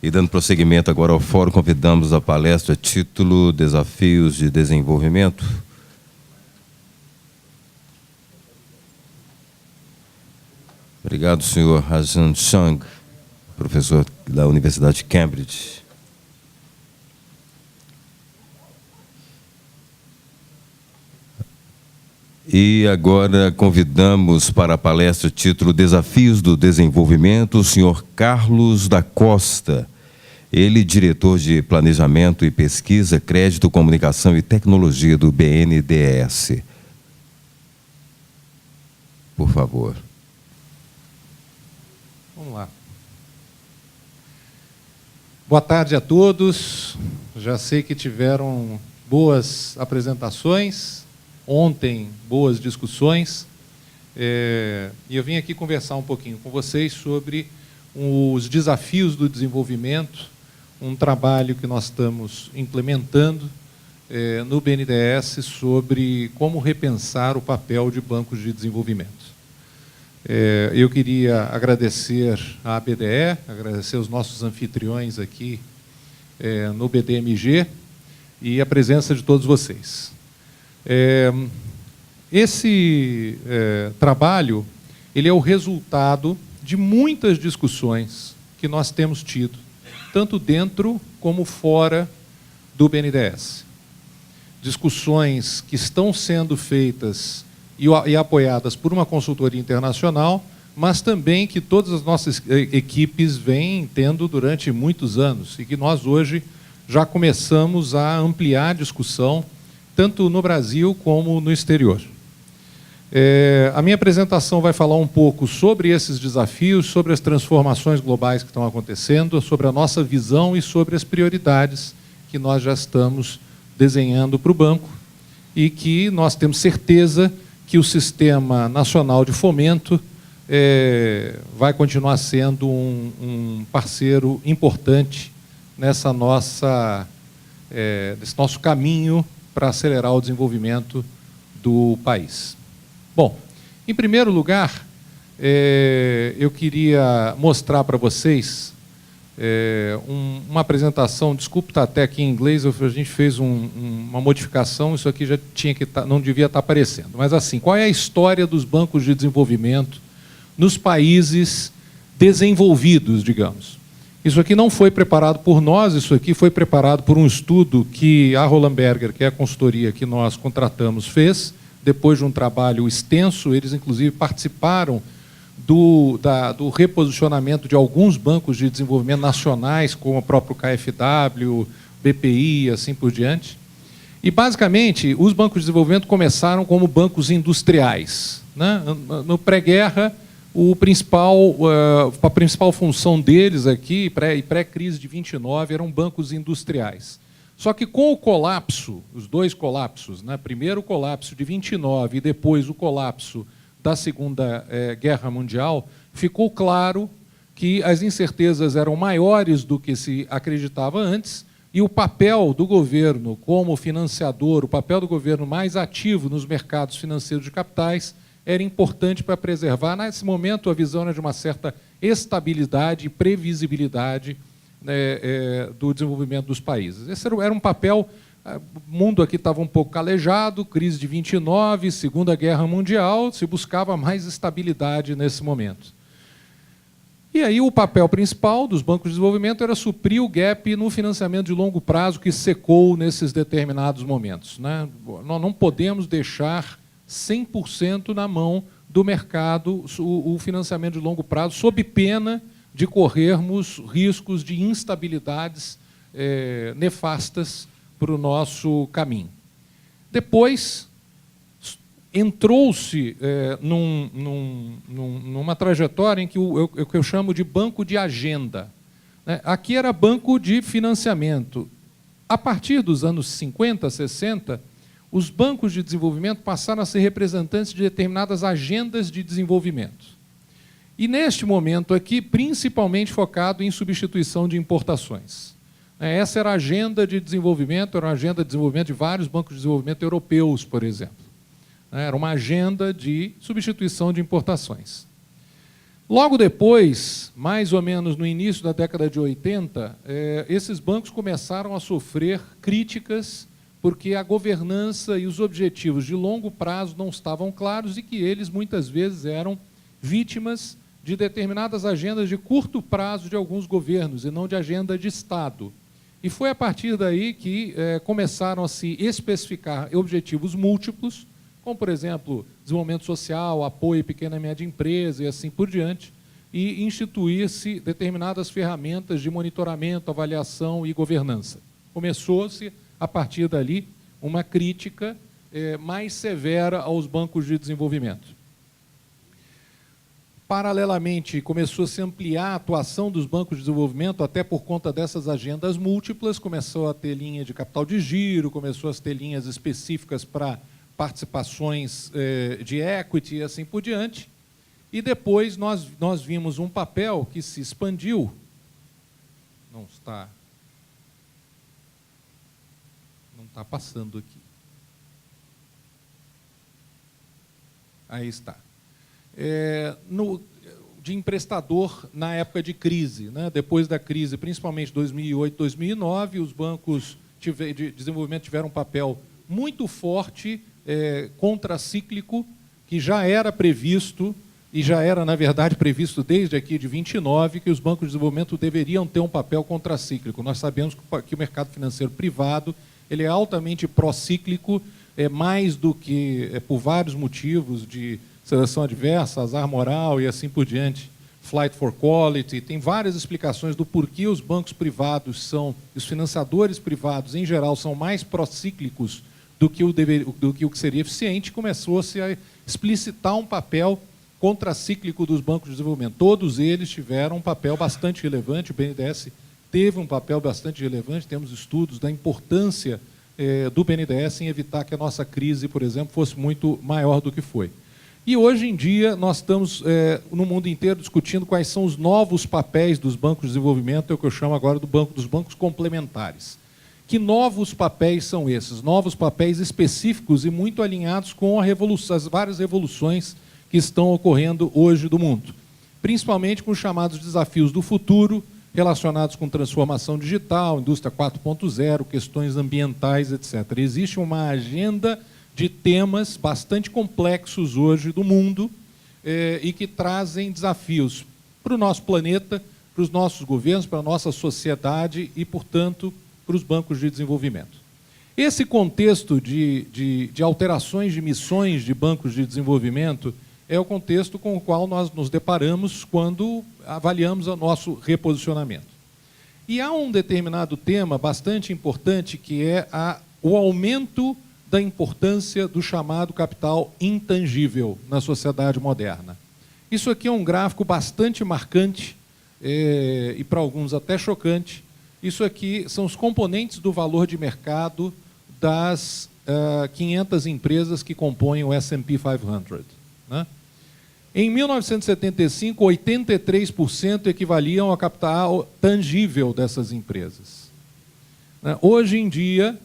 E dando prosseguimento agora ao fórum, convidamos a palestra título Desafios de Desenvolvimento. Obrigado, senhor Hazan Chang, professor da Universidade de Cambridge. E agora convidamos para a palestra título Desafios do Desenvolvimento, o senhor Carlos da Costa. Ele, diretor de Planejamento e Pesquisa, Crédito, Comunicação e Tecnologia do BNDES. Por favor. Vamos lá. Boa tarde a todos. Já sei que tiveram boas apresentações. Ontem, boas discussões, e eu vim aqui conversar um pouquinho com vocês sobre os desafios do desenvolvimento, um trabalho que nós estamos implementando no BNDES sobre como repensar o papel de bancos de desenvolvimento. Eu queria agradecer à BDE, agradecer aos nossos anfitriões aqui no BDMG e a presença de todos vocês. Esse trabalho ele é o resultado de muitas discussões que nós temos tido, tanto dentro como fora do BNDES. Discussões que estão sendo feitas e apoiadas por uma consultoria internacional, mas também que todas as nossas equipes vêm tendo durante muitos anos e que nós hoje já começamos a ampliar a discussão tanto no Brasil como no exterior. A minha apresentação vai falar um pouco sobre esses desafios, sobre as transformações globais que estão acontecendo, sobre a nossa visão e sobre as prioridades que nós já estamos desenhando para o banco e que nós temos certeza que o Sistema Nacional de Fomento vai continuar sendo um parceiro importante nesse nosso caminho para acelerar o desenvolvimento do país. Bom, em primeiro lugar, eu queria mostrar para vocês uma apresentação, desculpe estar até aqui em inglês, a gente fez uma modificação, isso aqui já tinha que não devia estar aparecendo, mas assim, qual é a história dos bancos de desenvolvimento nos países desenvolvidos, digamos? Isso aqui não foi preparado por nós, isso aqui foi preparado por um estudo que a Roland Berger, que é a consultoria que nós contratamos, fez, depois de um trabalho extenso. Eles, inclusive, participaram do reposicionamento de alguns bancos de desenvolvimento nacionais, como o próprio KfW, BPI e assim por diante. E, basicamente, os bancos de desenvolvimento começaram como bancos industriais, né? No pré-guerra, a principal função deles aqui, pré-crise de 29, eram bancos industriais. Só que com o colapso, os dois colapsos, né, primeiro o colapso de 29 e depois o colapso da Segunda Guerra Mundial, ficou claro que as incertezas eram maiores do que se acreditava antes e o papel do governo como financiador, o papel do governo mais ativo nos mercados financeiros de capitais, era importante para preservar, nesse momento, a visão era de uma certa estabilidade e previsibilidade do desenvolvimento dos países. Esse era um papel, o mundo aqui estava um pouco calejado, crise de 29, Segunda Guerra Mundial, se buscava mais estabilidade nesse momento. E aí o papel principal dos bancos de desenvolvimento era suprir o gap no financiamento de longo prazo que secou nesses determinados momentos, né? Nós não podemos deixar 100% na mão do mercado o financiamento de longo prazo, sob pena de corrermos riscos de instabilidades nefastas para o nosso caminho. Depois, entrou-se numa trajetória em que eu chamo de banco de agenda. Aqui era banco de financiamento. A partir dos anos 50, 60, os bancos de desenvolvimento passaram a ser representantes de determinadas agendas de desenvolvimento. E, neste momento aqui, principalmente focado em substituição de importações. Essa era a agenda de desenvolvimento, era uma agenda de desenvolvimento de vários bancos de desenvolvimento europeus, por exemplo. Era uma agenda de substituição de importações. Logo depois, mais ou menos no início da década de 80, esses bancos começaram a sofrer críticas porque a governança e os objetivos de longo prazo não estavam claros e que eles, muitas vezes, eram vítimas de determinadas agendas de curto prazo de alguns governos e não de agenda de Estado. E foi a partir daí que começaram a se especificar objetivos múltiplos, como, por exemplo, desenvolvimento social, apoio à pequena e média empresa e assim por diante, e instituir-se determinadas ferramentas de monitoramento, avaliação e governança. Começou-se, a partir dali, uma crítica mais severa aos bancos de desenvolvimento. Paralelamente, começou a se ampliar a atuação dos bancos de desenvolvimento, até por conta dessas agendas múltiplas, começou a ter linha de capital de giro, começou a ter linhas específicas para participações de equity e assim por diante. E depois nós vimos um papel que se expandiu. Não está passando aqui. Aí está. De emprestador na época de crise, né? Depois da crise, principalmente 2008, 2009, os bancos de desenvolvimento tiveram um papel muito forte, contracíclico, que já era previsto, e já era, na verdade, previsto desde aqui de 29, que os bancos de desenvolvimento deveriam ter um papel contracíclico. Nós sabemos que o mercado financeiro privado ele é altamente procíclico, mais do que, por vários motivos de seleção adversa, azar moral e assim por diante, flight for quality, tem várias explicações do porquê os bancos privados os financiadores privados, em geral, são mais procíclicos do que o que seria eficiente. Começou-se a explicitar um papel contracíclico dos bancos de desenvolvimento. Todos eles tiveram um papel bastante relevante, o BNDES teve um papel bastante relevante, temos estudos da importância do BNDES em evitar que a nossa crise, por exemplo, fosse muito maior do que foi. E hoje em dia nós estamos no mundo inteiro discutindo quais são os novos papéis dos bancos de desenvolvimento, é o que eu chamo agora dos bancos complementares. Que novos papéis são esses? Novos papéis específicos e muito alinhados com as várias revoluções que estão ocorrendo hoje do mundo, principalmente com os chamados desafios do futuro, relacionados com transformação digital, indústria 4.0, questões ambientais, etc. Existe uma agenda de temas bastante complexos hoje do mundo e que trazem desafios para o nosso planeta, para os nossos governos, para a nossa sociedade e, portanto, para os bancos de desenvolvimento. Esse contexto de alterações de missões de bancos de desenvolvimento é o contexto com o qual nós nos deparamos quando avaliamos o nosso reposicionamento. E há um determinado tema bastante importante que é o aumento da importância do chamado capital intangível na sociedade moderna. Isso aqui é um gráfico bastante marcante e para alguns até chocante. Isso aqui são os componentes do valor de mercado das 500 empresas que compõem o S&P 500. Né? Em 1975, 83% equivaliam ao capital tangível dessas empresas. Hoje em dia,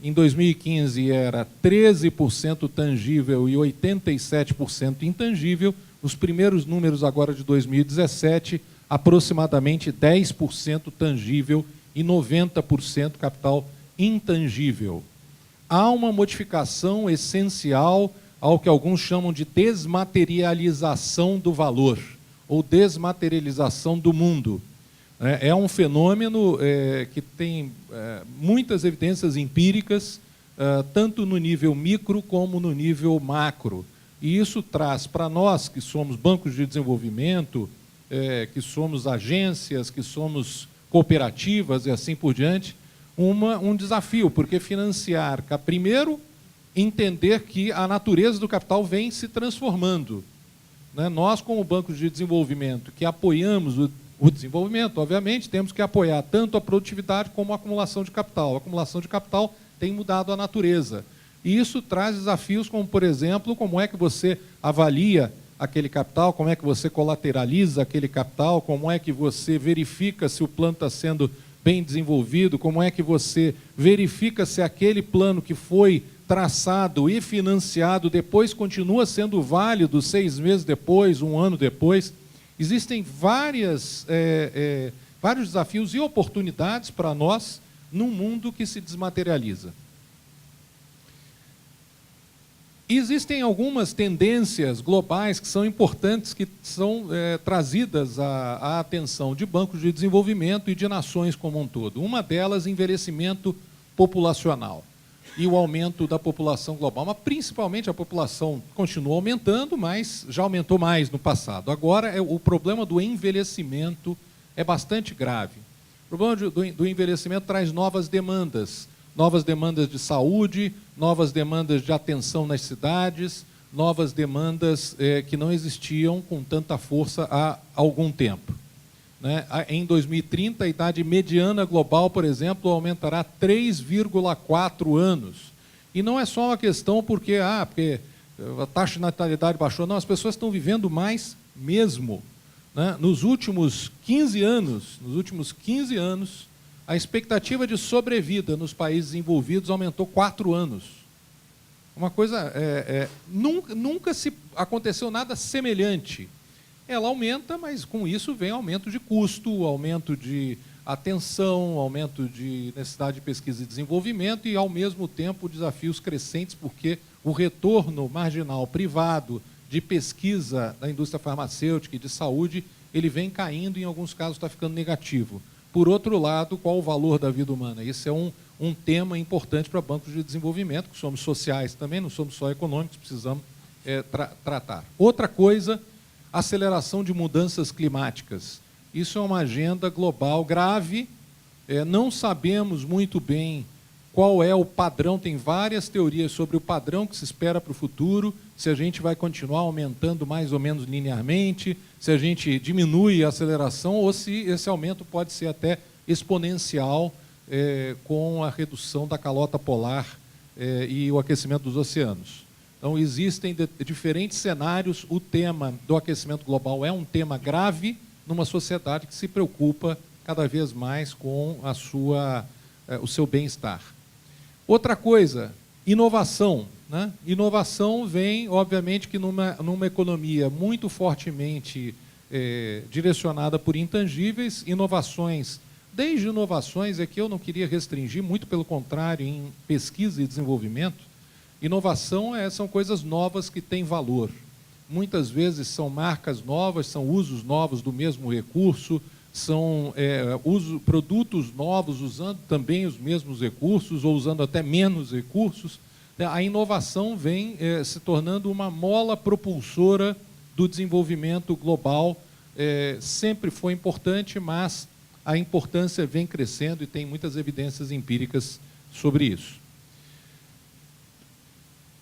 em 2015, era 13% tangível e 87% intangível. Os primeiros números agora de 2017, aproximadamente 10% tangível e 90% capital intangível. Há uma modificação essencial ao que alguns chamam de desmaterialização do valor, ou desmaterialização do mundo. É um fenômeno que tem muitas evidências empíricas, tanto no nível micro como no nível macro. E isso traz para nós, que somos bancos de desenvolvimento, que somos agências, que somos cooperativas e assim por diante, um desafio, porque financiar, primeiro, entender que a natureza do capital vem se transformando. Nós, como bancos de desenvolvimento, que apoiamos o desenvolvimento, obviamente, temos que apoiar tanto a produtividade como a acumulação de capital. A acumulação de capital tem mudado a natureza. E isso traz desafios como, por exemplo, como é que você avalia aquele capital, como é que você colateraliza aquele capital, como é que você verifica se o plano está sendo bem desenvolvido, como é que você verifica se aquele plano que foi traçado e financiado depois continua sendo válido 6 meses depois, 1 ano depois. Existem vários desafios e oportunidades para nós num mundo que se desmaterializa. Existem algumas tendências globais que são importantes, que são trazidas à atenção de bancos de desenvolvimento e de nações como um todo. Uma delas, envelhecimento populacional e o aumento da população global. Mas, principalmente, a população continua aumentando, mas já aumentou mais no passado. Agora, o problema do envelhecimento é bastante grave. O problema do envelhecimento traz novas demandas de saúde, novas demandas de atenção nas cidades, novas demandas que não existiam com tanta força há algum tempo. Né? Em 2030, a idade mediana global, por exemplo, aumentará 3,4 anos. E não é só uma questão porque a taxa de natalidade baixou, não, as pessoas estão vivendo mais mesmo. Né? Nos últimos 15 anos, a expectativa de sobrevida nos países envolvidos aumentou 4 anos. Uma coisa... nunca se aconteceu nada semelhante. Ela aumenta, mas com isso vem aumento de custo, aumento de atenção, aumento de necessidade de pesquisa e desenvolvimento e, ao mesmo tempo, desafios crescentes, porque o retorno marginal privado de pesquisa da indústria farmacêutica e de saúde, ele vem caindo e, em alguns casos, está ficando negativo. Por outro lado, qual o valor da vida humana? Esse é um tema importante para bancos de desenvolvimento, que somos sociais também, não somos só econômicos, precisamos tratar. Outra coisa, aceleração de mudanças climáticas. Isso é uma agenda global grave, não sabemos muito bem qual é o padrão, tem várias teorias sobre o padrão que se espera para o futuro, se a gente vai continuar aumentando mais ou menos linearmente, se a gente diminui a aceleração ou se esse aumento pode ser até exponencial com a redução da calota polar e o aquecimento dos oceanos. Então, existem diferentes cenários. O tema do aquecimento global é um tema grave numa sociedade que se preocupa cada vez mais com o seu bem-estar. Outra coisa, inovação. Né? Inovação vem, obviamente, que numa economia muito fortemente direcionada por intangíveis, inovações, desde inovações, que eu não queria restringir, muito pelo contrário, em pesquisa e desenvolvimento. Inovação são coisas novas que têm valor. Muitas vezes são marcas novas, são usos novos do mesmo recurso, são produtos novos usando também os mesmos recursos ou usando até menos recursos. A inovação vem se tornando uma mola propulsora do desenvolvimento global. Sempre foi importante, mas a importância vem crescendo e tem muitas evidências empíricas sobre isso.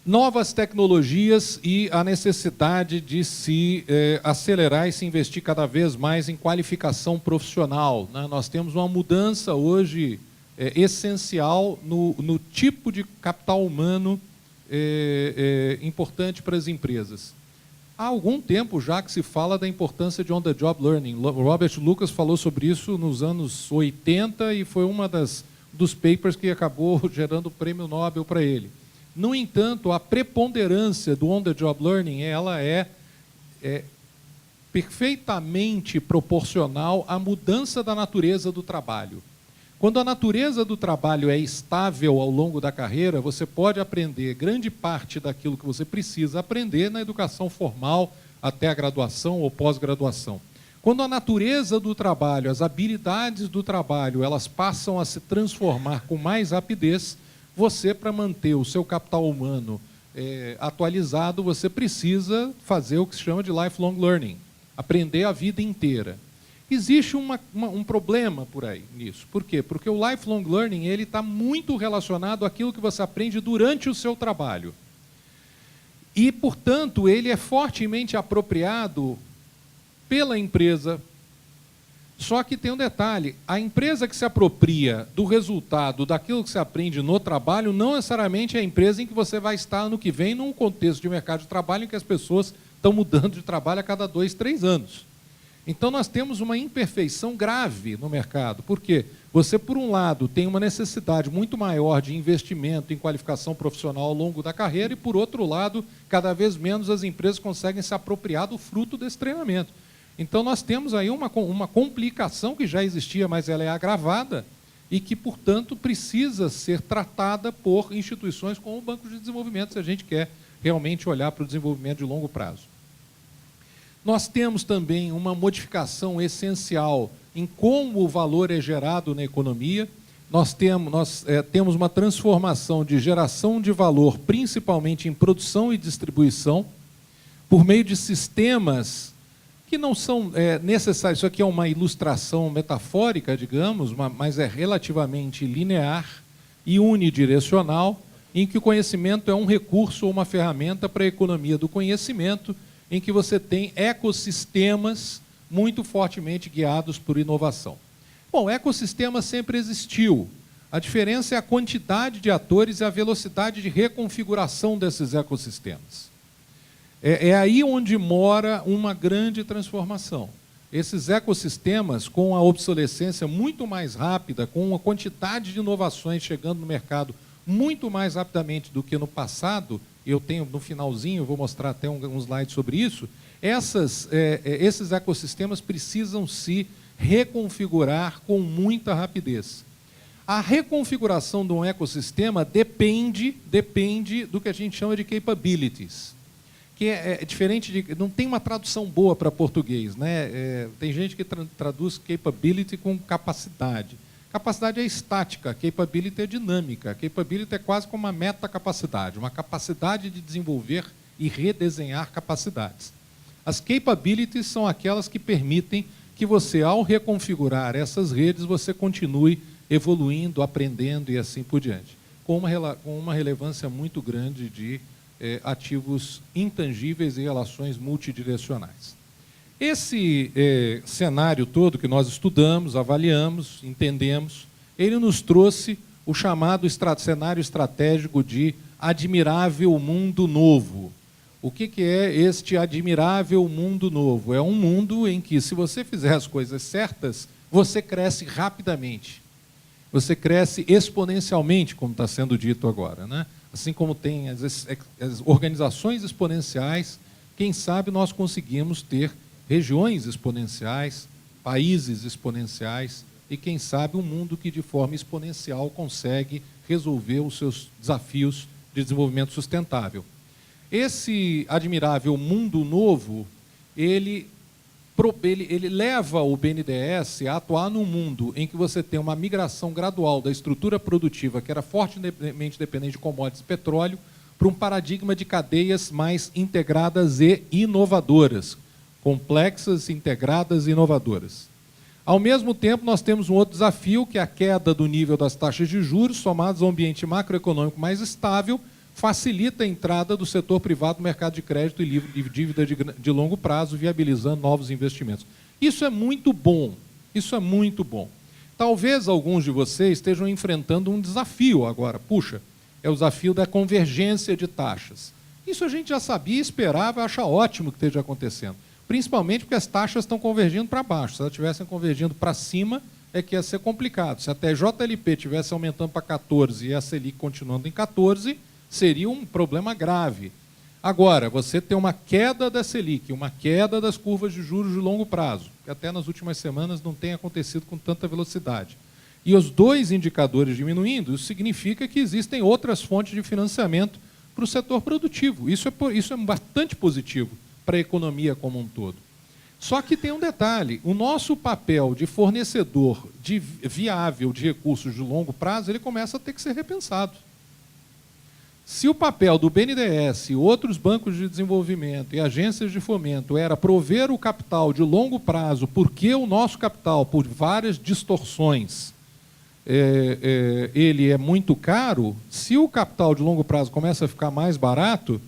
Novas tecnologias e a necessidade de se acelerar e se investir cada vez mais em qualificação profissional. Né? Nós temos uma mudança hoje essencial no tipo de capital humano importante para as empresas. Há algum tempo já que se fala da importância de on-the-job learning. Robert Lucas falou sobre isso nos anos 80 e foi uma dos papers que acabou gerando o prêmio Nobel para ele. No entanto, a preponderância do on-the-job learning ela é perfeitamente proporcional à mudança da natureza do trabalho. Quando a natureza do trabalho é estável ao longo da carreira, você pode aprender grande parte daquilo que você precisa aprender na educação formal até a graduação ou pós-graduação. Quando a natureza do trabalho, as habilidades do trabalho, elas passam a se transformar com mais rapidez, você, para manter o seu capital humano atualizado, você precisa fazer o que se chama de lifelong learning, aprender a vida inteira. Existe um problema por aí nisso. Por quê? Porque o lifelong learning está muito relacionado àquilo que você aprende durante o seu trabalho. E, portanto, ele é fortemente apropriado pela empresa. Só que tem um detalhe, a empresa que se apropria do resultado daquilo que você aprende no trabalho não necessariamente é a empresa em que você vai estar ano que vem num contexto de mercado de trabalho em que as pessoas estão mudando de trabalho a cada 2, 3 anos. Então nós temos uma imperfeição grave no mercado. Por quê? Você, por um lado, tem uma necessidade muito maior de investimento em qualificação profissional ao longo da carreira e, por outro lado, cada vez menos as empresas conseguem se apropriar do fruto desse treinamento. Então, nós temos aí uma complicação que já existia, mas ela é agravada e que, portanto, precisa ser tratada por instituições como o Banco de Desenvolvimento, se a gente quer realmente olhar para o desenvolvimento de longo prazo. Nós temos também uma modificação essencial em como o valor é gerado na economia. Nós temos uma transformação de geração de valor, principalmente em produção e distribuição, por meio de sistemas que não são necessários. Isso aqui é uma ilustração metafórica, digamos, mas é relativamente linear e unidirecional, em que o conhecimento é um recurso ou uma ferramenta para a economia do conhecimento, em que você tem ecossistemas muito fortemente guiados por inovação. Bom, ecossistema sempre existiu. A diferença é a quantidade de atores e a velocidade de reconfiguração desses ecossistemas. É aí onde mora uma grande transformação. Esses ecossistemas, com a obsolescência muito mais rápida, com uma quantidade de inovações chegando no mercado muito mais rapidamente do que no passado, eu tenho no finalzinho, vou mostrar até um slide sobre isso, esses ecossistemas precisam se reconfigurar com muita rapidez. A reconfiguração de um ecossistema depende do que a gente chama de capabilities, que é diferente de... Não tem uma tradução boa para português, né? Tem gente que traduz capability com capacidade. Capacidade é estática, capability é dinâmica. Capability é quase como uma metacapacidade, uma capacidade de desenvolver e redesenhar capacidades. As capabilities são aquelas que permitem que você, ao reconfigurar essas redes, você continue evoluindo, aprendendo e assim por diante, com uma relevância muito grande de ativos intangíveis e relações multidirecionais. Esse cenário todo que nós estudamos, avaliamos, entendemos, ele nos trouxe o chamado cenário estratégico de admirável mundo novo. O que é este admirável mundo novo? É um mundo em que, se você fizer as coisas certas, você cresce rapidamente. Você cresce exponencialmente, como está sendo dito agora, né? Assim como tem as organizações exponenciais, quem sabe nós conseguimos ter regiões exponenciais, países exponenciais e, quem sabe, um mundo que, de forma exponencial, consegue resolver os seus desafios de desenvolvimento sustentável. Esse admirável mundo novo, ele leva o BNDES a atuar num mundo em que você tem uma migração gradual da estrutura produtiva, que era fortemente dependente de commodities e petróleo, para um paradigma de cadeias mais integradas e inovadoras, complexas, integradas e inovadoras. Ao mesmo tempo, nós temos um outro desafio, que é a queda do nível das taxas de juros, somados a um ambiente macroeconômico mais estável, facilita a entrada do setor privado no mercado de crédito e dívida de longo prazo, viabilizando novos investimentos. Isso é muito bom, isso é muito bom. Talvez alguns de vocês estejam enfrentando um desafio agora. Puxa, é o desafio da convergência de taxas. Isso a gente já sabia, esperava, acha ótimo que esteja acontecendo. Principalmente porque as taxas estão convergindo para baixo. Se elas estivessem convergindo para cima, é que ia ser complicado. Se a TJLP estivesse aumentando para 14 e a Selic continuando em 14, seria um problema grave. Agora, você tem uma queda da Selic, uma queda das curvas de juros de longo prazo, que até nas últimas semanas não tem acontecido com tanta velocidade. E os dois indicadores diminuindo, isso significa que existem outras fontes de financiamento para o setor produtivo. Isso é bastante positivo para a economia como um todo. Só que tem um detalhe, o nosso papel de fornecedor viável de recursos de longo prazo, ele começa a ter que ser repensado. Se o papel do BNDES e outros bancos de desenvolvimento e agências de fomento era prover o capital de longo prazo, porque o nosso capital, por várias distorções, ele é muito caro, se o capital de longo prazo começa a ficar mais barato,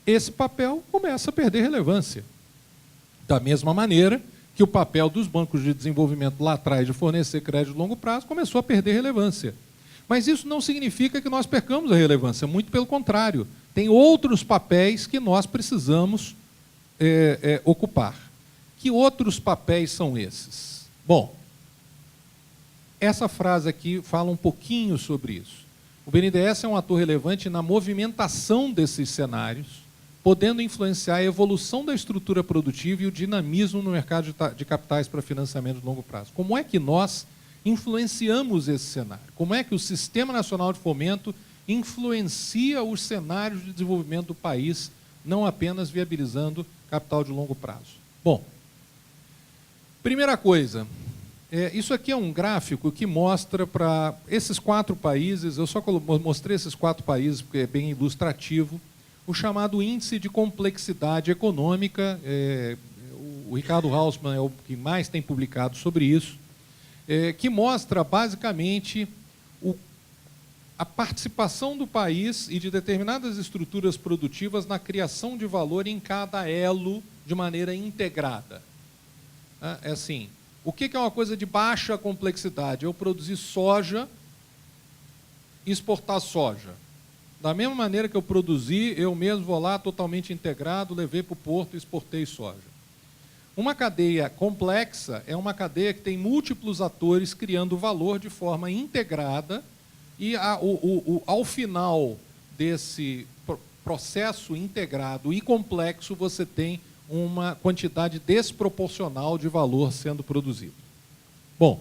esse papel começa a perder relevância. Da mesma maneira que o papel dos bancos de desenvolvimento lá atrás de fornecer crédito de longo prazo começou a perder relevância. Mas isso não significa que nós percamos a relevância, muito pelo contrário. Tem outros papéis que nós precisamos ocupar. Que outros papéis são esses? Bom, essa frase aqui fala um pouquinho sobre isso. O BNDES é um ator relevante na movimentação desses cenários, podendo influenciar a evolução da estrutura produtiva e o dinamismo no mercado de capitais para financiamento de longo prazo. Como é que nós influenciamos esse cenário? Como é que o Sistema Nacional de Fomento influencia os cenários de desenvolvimento do país, não apenas viabilizando capital de longo prazo? Bom, primeira coisa, isso aqui é um gráfico que mostra para esses 4 países, eu só mostrei esses 4 países porque é bem ilustrativo, o chamado índice de complexidade econômica. O Ricardo Hausmann é o que mais tem publicado sobre isso, que mostra basicamente a participação do país e de determinadas estruturas produtivas na criação de valor em cada elo de maneira integrada. É assim, o que é uma coisa de baixa complexidade? Eu produzir soja e exportar soja. Da mesma maneira que eu produzi, eu mesmo vou lá totalmente integrado, levei para o porto e exportei soja. Uma cadeia complexa é uma cadeia que tem múltiplos atores criando valor de forma integrada e, ao final desse processo integrado e complexo, você tem uma quantidade desproporcional de valor sendo produzido. Bom,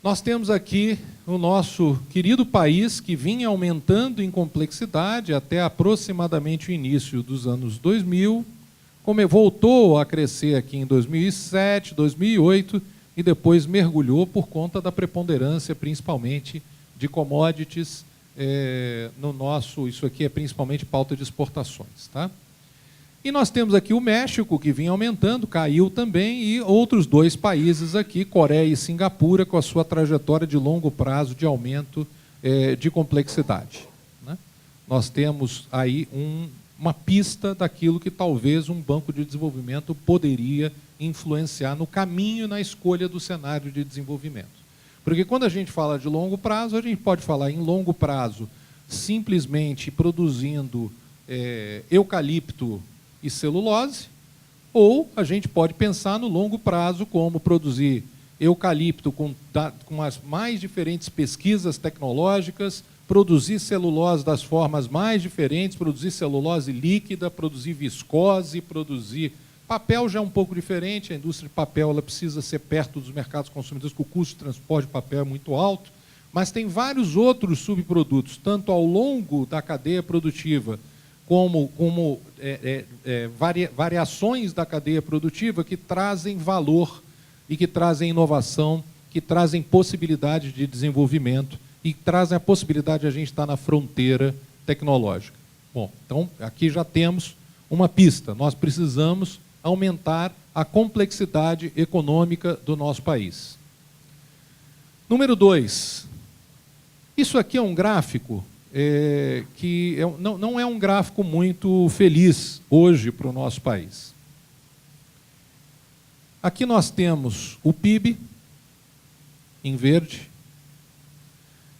nós temos aqui o nosso querido país, que vinha aumentando em complexidade até aproximadamente o início dos anos 2000, voltou a crescer aqui em 2007, 2008, e depois mergulhou por conta da preponderância, principalmente, de commodities no nosso... Isso aqui é principalmente pauta de exportações, tá? E nós temos aqui o México, que vinha aumentando, caiu também, e outros 2 países aqui, Coreia e Singapura, com a sua trajetória de longo prazo de aumento de complexidade, né? Nós temos aí uma pista daquilo que talvez um banco de desenvolvimento poderia influenciar no caminho, na escolha do cenário de desenvolvimento. Porque quando a gente fala de longo prazo, a gente pode falar em longo prazo simplesmente produzindo eucalipto e celulose, ou a gente pode pensar no longo prazo como produzir eucalipto com as mais diferentes pesquisas tecnológicas, produzir celulose das formas mais diferentes, produzir celulose líquida, produzir viscose, produzir... Papel já é um pouco diferente, a indústria de papel ela precisa ser perto dos mercados consumidores, porque o custo de transporte de papel é muito alto, mas tem vários outros subprodutos, tanto ao longo da cadeia produtiva, como variações da cadeia produtiva que trazem valor e que trazem inovação, que trazem possibilidade de desenvolvimento e trazem a possibilidade de a gente estar na fronteira tecnológica. Bom, então aqui já temos uma pista. Nós precisamos aumentar a complexidade econômica do nosso país. Número 2. Isso aqui é um gráfico que não é um gráfico muito feliz hoje para o nosso país. Aqui nós temos o PIB, em verde.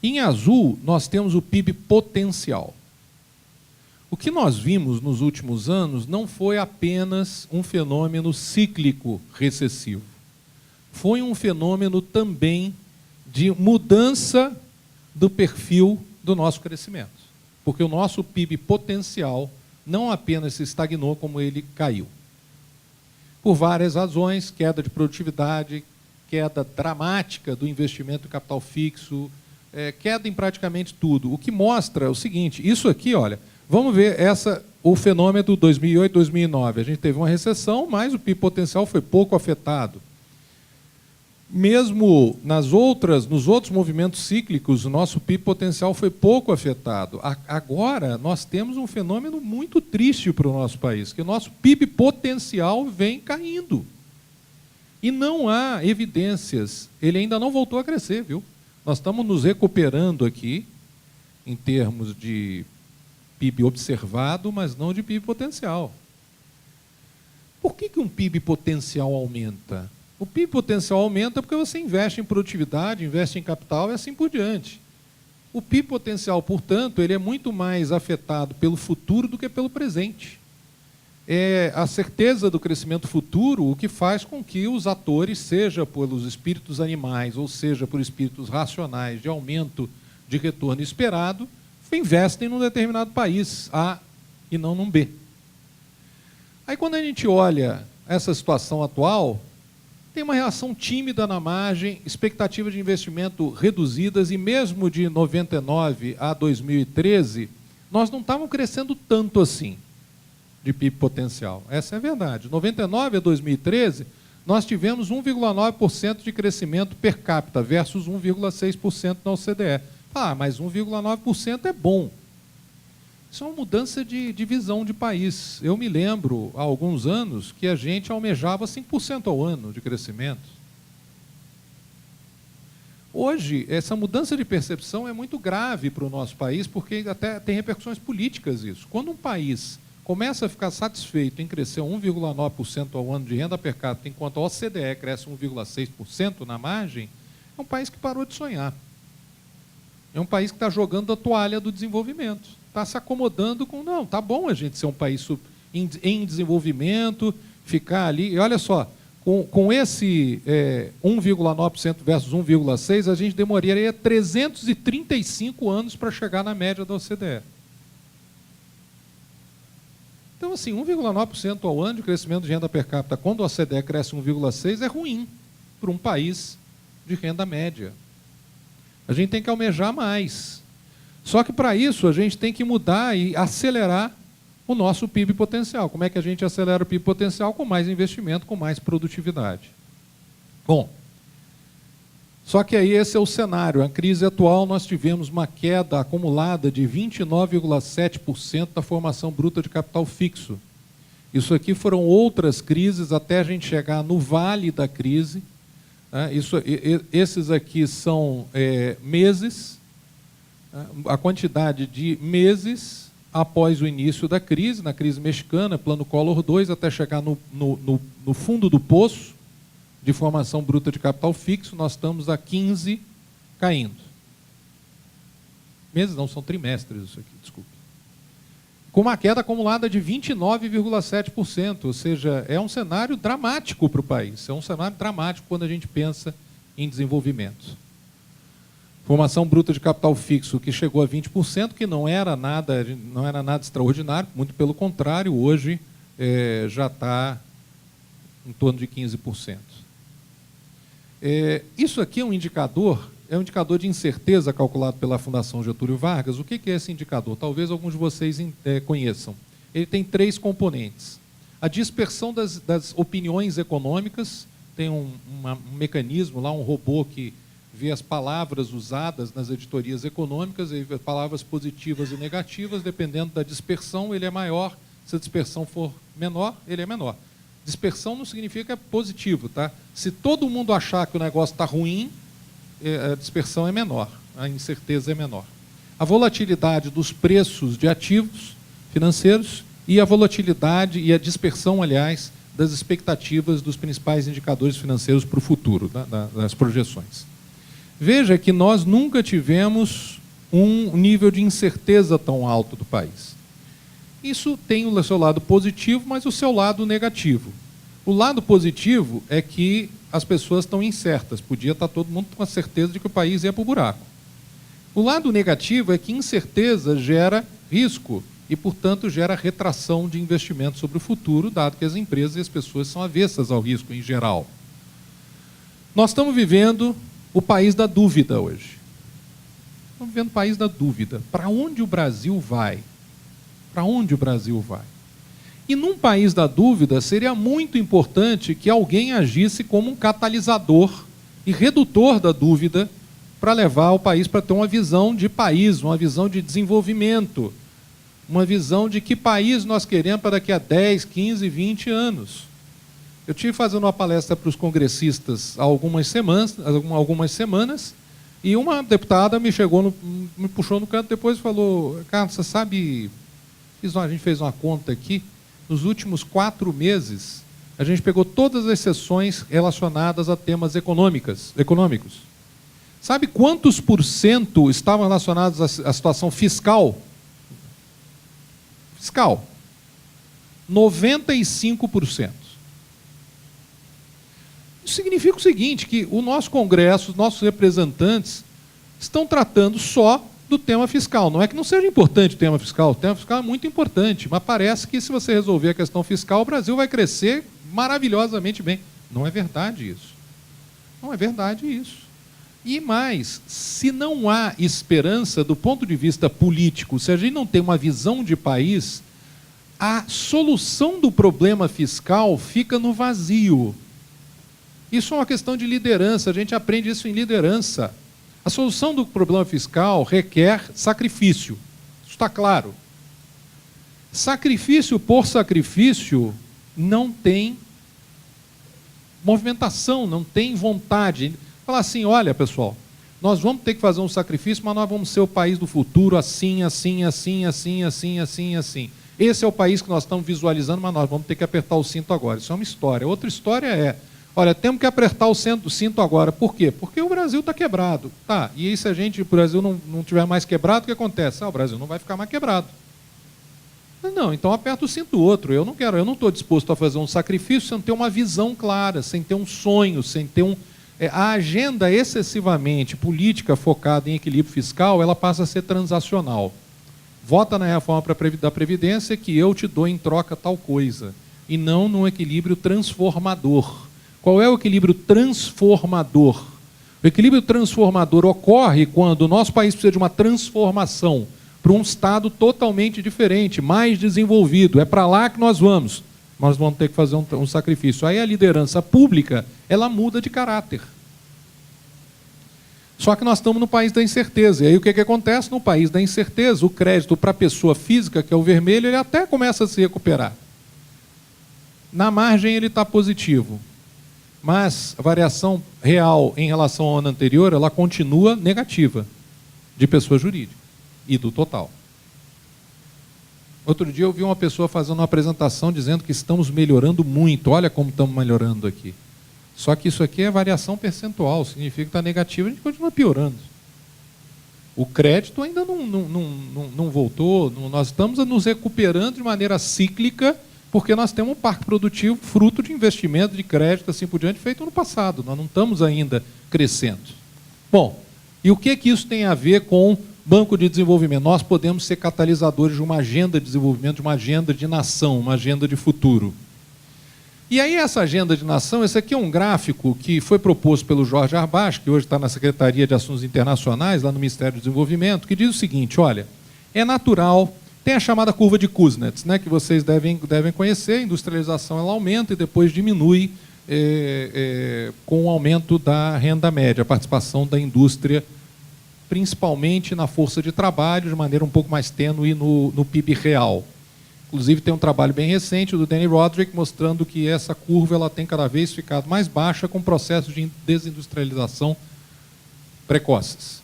Em azul, nós temos o PIB potencial. O que nós vimos nos últimos anos não foi apenas um fenômeno cíclico recessivo. Foi um fenômeno também de mudança do perfil do nosso crescimento. Porque o nosso PIB potencial não apenas se estagnou, como ele caiu. Por várias razões, queda de produtividade, queda dramática do investimento em capital fixo, queda em praticamente tudo. O que mostra o seguinte, isso aqui, olha, vamos ver o fenômeno 2008, 2009. A gente teve uma recessão, mas o PIB potencial foi pouco afetado. Mesmo nos outros movimentos cíclicos, o nosso PIB potencial foi pouco afetado. Agora, nós temos um fenômeno muito triste para o nosso país, que o nosso PIB potencial vem caindo. E não há evidências, ele ainda não voltou a crescer, viu? Nós estamos nos recuperando aqui, em termos de PIB observado, mas não de PIB potencial. Por que um PIB potencial aumenta? O PIB potencial aumenta porque você investe em produtividade, investe em capital e assim por diante. O PIB potencial, portanto, ele é muito mais afetado pelo futuro do que pelo presente. É a certeza do crescimento futuro o que faz com que os atores, seja pelos espíritos animais, ou seja por espíritos racionais de aumento de retorno esperado, investem num determinado país. Há e não num B. Aí, quando a gente olha essa situação atual, tem uma reação tímida na margem, expectativas de investimento reduzidas, e mesmo de 99 a 2013, nós não estávamos crescendo tanto assim de PIB potencial. Essa é a verdade. De 99 a 2013, nós tivemos 1,9% de crescimento per capita versus 1,6% na OCDE. Ah, mas 1,9% é bom. Isso é uma mudança de visão de país. Eu me lembro, há alguns anos, que a gente almejava 5% ao ano de crescimento. Hoje, essa mudança de percepção é muito grave para o nosso país, porque até tem repercussões políticas isso. Quando um país começa a ficar satisfeito em crescer 1,9% ao ano de renda per capita, enquanto a OCDE cresce 1,6% na margem, é um país que parou de sonhar. É um país que está jogando a toalha do desenvolvimento. Está se acomodando com, não, tá bom a gente ser um país em desenvolvimento, ficar ali. E olha só, com esse 1,9% versus 1,6%, a gente demoraria 335 anos para chegar na média da OCDE. Então, assim, 1,9% ao ano de crescimento de renda per capita, quando a OCDE cresce 1,6%, é ruim para um país de renda média. A gente tem que almejar mais. Só que, para isso, a gente tem que mudar e acelerar o nosso PIB potencial. Como é que a gente acelera o PIB potencial? Com mais investimento, com mais produtividade. Bom, só que aí esse é o cenário. A crise atual, nós tivemos uma queda acumulada de 29,7% da formação bruta de capital fixo. Isso aqui foram outras crises até a gente chegar no vale da crise. Esses aqui são meses, a quantidade de meses após o início da crise, na crise mexicana, plano Collor 2, até chegar no fundo do poço de formação bruta de capital fixo, nós estamos a 15 caindo. Meses não, são trimestres isso aqui, desculpe. Com uma queda acumulada de 29,7%, ou seja, é um cenário dramático para o país, é um cenário dramático quando a gente pensa em desenvolvimento. Formação bruta de capital fixo que chegou a 20%, que não era nada extraordinário, muito pelo contrário, hoje já está em torno de 15%. Isso aqui é um indicador de incerteza calculado pela Fundação Getúlio Vargas. O que é esse indicador? Talvez alguns de vocês conheçam. Ele tem 3 componentes. A dispersão das opiniões econômicas, tem um mecanismo lá, um robô que vê as palavras usadas nas editorias econômicas, e palavras positivas e negativas, dependendo da dispersão, ele é maior. Se a dispersão for menor, ele é menor. Dispersão não significa positivo, tá? Se todo mundo achar que o negócio está ruim, a dispersão é menor, a incerteza é menor. A volatilidade dos preços de ativos financeiros e a volatilidade e a dispersão, aliás, das expectativas dos principais indicadores financeiros para o futuro, das projeções. Veja que nós nunca tivemos um nível de incerteza tão alto do país. Isso tem o seu lado positivo, mas o seu lado negativo. O lado positivo é que as pessoas estão incertas. Podia estar todo mundo com a certeza de que o país ia para o buraco. O lado negativo é que incerteza gera risco e, portanto, gera retração de investimento sobre o futuro, dado que as empresas e as pessoas são avessas ao risco em geral. Nós estamos vivendo o país da dúvida hoje. Estamos vivendo o país da dúvida. Para onde o Brasil vai? Para onde o Brasil vai? E num país da dúvida, seria muito importante que alguém agisse como um catalisador e redutor da dúvida para levar o país para ter uma visão de país, uma visão de desenvolvimento, uma visão de que país nós queremos para daqui a 10, 15, 20 anos. Eu estive fazendo uma palestra para os congressistas há algumas semanas, e uma deputada me puxou no canto depois e falou: Carlos, você sabe, a gente fez uma conta aqui, nos últimos 4 meses, a gente pegou todas as sessões relacionadas a temas econômicos. Sabe quantos % estavam relacionados à situação fiscal? 95%. Isso significa o seguinte, que o nosso Congresso, os nossos representantes, estão tratando só do tema fiscal. Não é que não seja importante o tema fiscal é muito importante, mas parece que se você resolver a questão fiscal, o Brasil vai crescer maravilhosamente bem. Não é verdade isso. Não é verdade isso. E mais, se não há esperança do ponto de vista político, se a gente não tem uma visão de país, a solução do problema fiscal fica no vazio. Isso é uma questão de liderança, a gente aprende isso em liderança. A solução do problema fiscal requer sacrifício. Isso está claro. Sacrifício por sacrifício não tem movimentação, não tem vontade. Falar assim, olha, pessoal, nós vamos ter que fazer um sacrifício, mas nós vamos ser o país do futuro assim, assim, assim, assim, assim, assim, assim. Esse é o país que nós estamos visualizando, mas nós vamos ter que apertar o cinto agora. Isso é uma história. Outra história é, olha, temos que apertar o cinto agora. Por quê? Porque o Brasil está quebrado. Tá, e aí se a gente, o Brasil não tiver mais quebrado, o que acontece? O Brasil não vai ficar mais quebrado. Não, então aperta o cinto outro. Eu não estou disposto a fazer um sacrifício sem ter uma visão clara, sem ter um sonho, sem ter um... A agenda excessivamente política focada em equilíbrio fiscal, ela passa a ser transacional. Vota na reforma da Previdência que eu te dou em troca tal coisa, e não num equilíbrio transformador. Qual é o equilíbrio transformador? O equilíbrio transformador ocorre quando o nosso país precisa de uma transformação para um estado totalmente diferente, mais desenvolvido. É para lá que nós vamos. Nós vamos ter que fazer um sacrifício. Aí a liderança pública, ela muda de caráter. Só que nós estamos no país da incerteza. E aí o que acontece? No país da incerteza, o crédito para a pessoa física, que é o vermelho, ele até começa a se recuperar. Na margem ele está positivo. Mas a variação real em relação ao ano anterior, ela continua negativa, de pessoa jurídica e do total. Outro dia eu vi uma pessoa fazendo uma apresentação dizendo que estamos melhorando muito. Olha como estamos melhorando aqui. Só que isso aqui é variação percentual, significa que está negativo, a gente continua piorando. O crédito ainda não voltou, nós estamos nos recuperando de maneira cíclica, porque nós temos um parque produtivo fruto de investimento de crédito, assim por diante, feito no passado. Nós não estamos ainda crescendo. Bom, e o que isso tem a ver com Banco de Desenvolvimento? Nós podemos ser catalisadores de uma agenda de desenvolvimento, de uma agenda de nação, uma agenda de futuro. E aí essa agenda de nação, esse aqui é um gráfico que foi proposto pelo Jorge Arbache, que hoje está na Secretaria de Assuntos Internacionais, lá no Ministério do Desenvolvimento, que diz o seguinte, olha, é natural, tem a chamada curva de Kuznets, né, que vocês devem conhecer, a industrialização ela aumenta e depois diminui com o aumento da renda média, a participação da indústria, principalmente na força de trabalho, de maneira um pouco mais tênue no PIB real. Inclusive, tem um trabalho bem recente do Danny Roderick mostrando que essa curva ela tem cada vez ficado mais baixa com processos de desindustrialização precoces.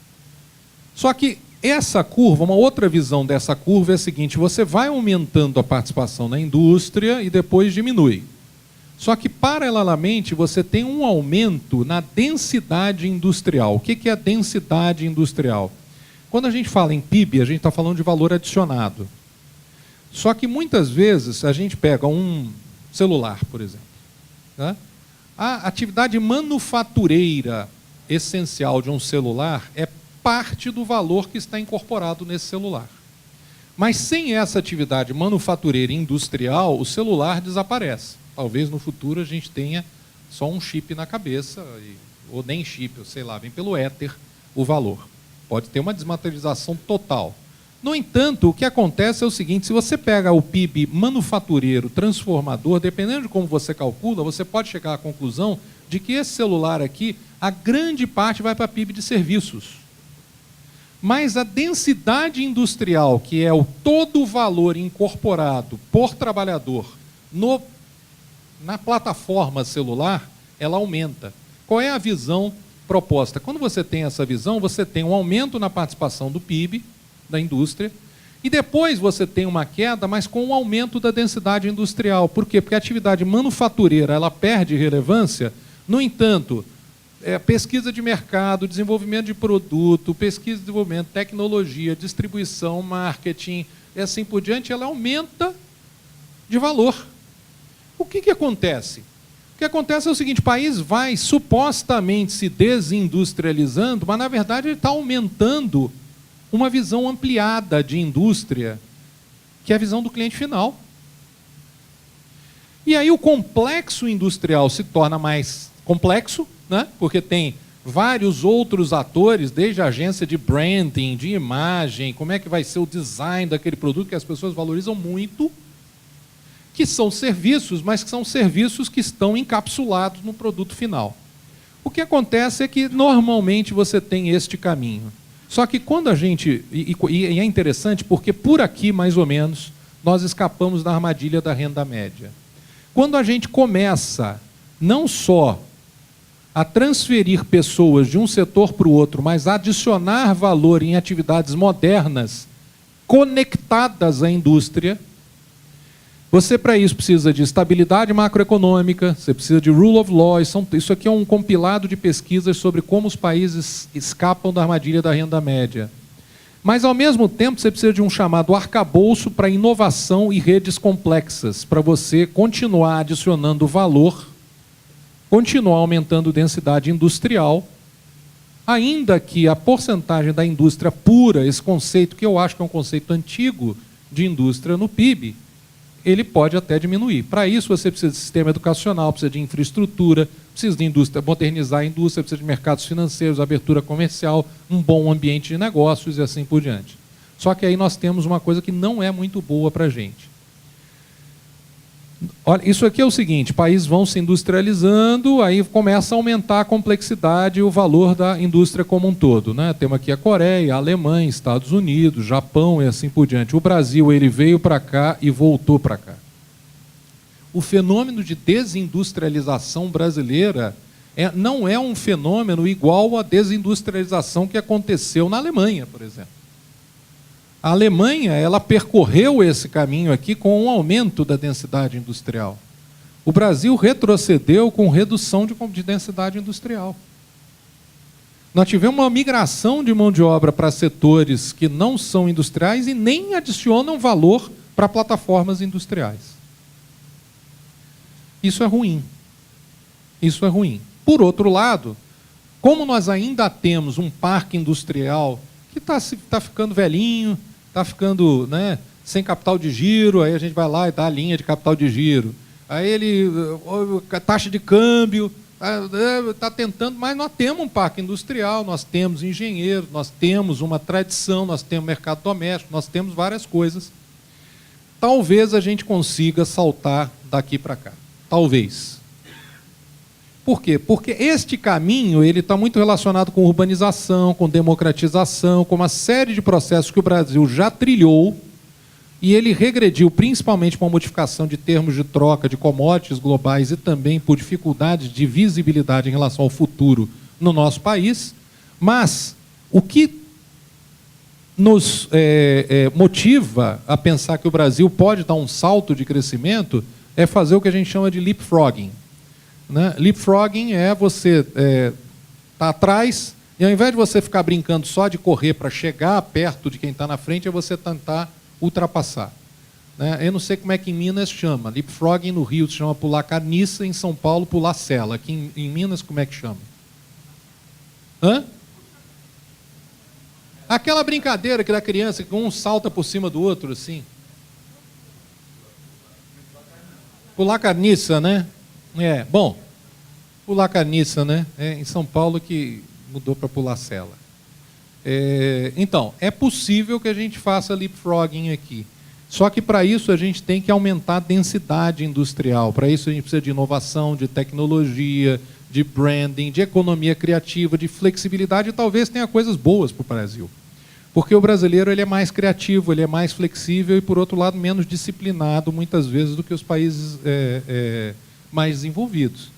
Só que essa curva, uma outra visão dessa curva é a seguinte, você vai aumentando a participação na indústria e depois diminui. Só que, paralelamente, você tem um aumento na densidade industrial. O que é a densidade industrial? Quando a gente fala em PIB, a gente está falando de valor adicionado. Só que muitas vezes a gente pega um celular, por exemplo. Tá? A atividade manufatureira essencial de um celular é parte do valor que está incorporado nesse celular. Mas sem essa atividade manufatureira industrial, o celular desaparece. Talvez no futuro a gente tenha só um chip na cabeça, ou nem chip, ou sei lá, vem pelo éter o valor. Pode ter uma desmaterialização total. No entanto, o que acontece é o seguinte, se você pega o PIB manufatureiro transformador, dependendo de como você calcula, você pode chegar à conclusão de que esse celular aqui, a grande parte vai para PIB de serviços. Mas a densidade industrial, que é todo o valor incorporado por trabalhador na plataforma celular, ela aumenta. Qual é a visão proposta? Quando você tem essa visão, você tem um aumento na participação do PIB, da indústria, e depois você tem uma queda, mas com um aumento da densidade industrial. Por quê? Porque a atividade manufatureira ela perde relevância, no entanto, pesquisa de mercado, desenvolvimento de produto, pesquisa de desenvolvimento, tecnologia, distribuição, marketing, e assim por diante, ela aumenta de valor. O que acontece? O que acontece é o seguinte, o país vai supostamente se desindustrializando, mas na verdade ele está aumentando uma visão ampliada de indústria, que é a visão do cliente final. E aí o complexo industrial se torna mais complexo, né? Porque tem vários outros atores, desde a agência de branding, de imagem, como é que vai ser o design daquele produto que as pessoas valorizam muito, que são serviços, mas que são serviços que estão encapsulados no produto final. O que acontece é que, normalmente, você tem este caminho. Só que quando a gente... E é interessante porque, por aqui, mais ou menos, nós escapamos da armadilha da renda média. Quando a gente começa, não só a transferir pessoas de um setor para o outro, mas a adicionar valor em atividades modernas, conectadas à indústria, você, para isso, precisa de estabilidade macroeconômica, você precisa de rule of law. Isso aqui é um compilado de pesquisas sobre como os países escapam da armadilha da renda média. Mas, ao mesmo tempo, você precisa de um chamado arcabouço para inovação e redes complexas, para você continuar adicionando valor, continuar aumentando densidade industrial, ainda que a porcentagem da indústria pura, esse conceito que eu acho que é um conceito antigo de indústria no PIB, ele pode até diminuir. Para isso, você precisa de sistema educacional, precisa de infraestrutura, precisa de indústria, modernizar a indústria, precisa de mercados financeiros, abertura comercial, um bom ambiente de negócios e assim por diante. Só que aí nós temos uma coisa que não é muito boa para a gente. Olha, isso aqui é o seguinte, países vão se industrializando, aí começa a aumentar a complexidade e o valor da indústria como um todo, né? Temos aqui a Coreia, a Alemanha, Estados Unidos, Japão e assim por diante. O Brasil, ele veio para cá e voltou para cá. O fenômeno de desindustrialização brasileira não é um fenômeno igual à desindustrialização que aconteceu na Alemanha, por exemplo. A Alemanha, ela percorreu esse caminho aqui com um aumento da densidade industrial. O Brasil retrocedeu com redução de densidade industrial. Nós tivemos uma migração de mão de obra para setores que não são industriais e nem adicionam valor para plataformas industriais. Isso é ruim. Isso é ruim. Por outro lado, como nós ainda temos um parque industrial que está ficando velhinho, está ficando, né, sem capital de giro, aí a gente vai lá e dá a linha de capital de giro. Aí a taxa de câmbio, está tentando, mas nós temos um parque industrial, nós temos engenheiros, nós temos uma tradição, nós temos mercado doméstico, nós temos várias coisas. Talvez a gente consiga saltar daqui para cá. Talvez. Por quê? Porque este caminho está muito relacionado com urbanização, com democratização, com uma série de processos que o Brasil já trilhou, e ele regrediu principalmente com a modificação de termos de troca de commodities globais e também por dificuldades de visibilidade em relação ao futuro no nosso país. Mas o que nos motiva a pensar que o Brasil pode dar um salto de crescimento é fazer o que a gente chama de leapfrogging. Né? Leapfrogging é você tá atrás, e ao invés de você ficar brincando só de correr para chegar perto de quem está na frente, é você tentar ultrapassar. Né? Eu não sei como é que em Minas chama. Leapfrogging no Rio se chama pular carniça, em São Paulo pular sela. Aqui em Minas como é que chama? Hã? Aquela brincadeira que da criança, que um salta por cima do outro, assim. Pular carniça, né? Bom, pular carniça, né? Em São Paulo que mudou para pular sela. Então, é possível que a gente faça leapfrogging aqui. Só que para isso a gente tem que aumentar a densidade industrial. Para isso a gente precisa de inovação, de tecnologia, de branding, de economia criativa, de flexibilidade, e talvez tenha coisas boas para o Brasil. Porque o brasileiro ele é mais criativo, ele é mais flexível e, por outro lado, menos disciplinado, muitas vezes, do que os países mais desenvolvidos.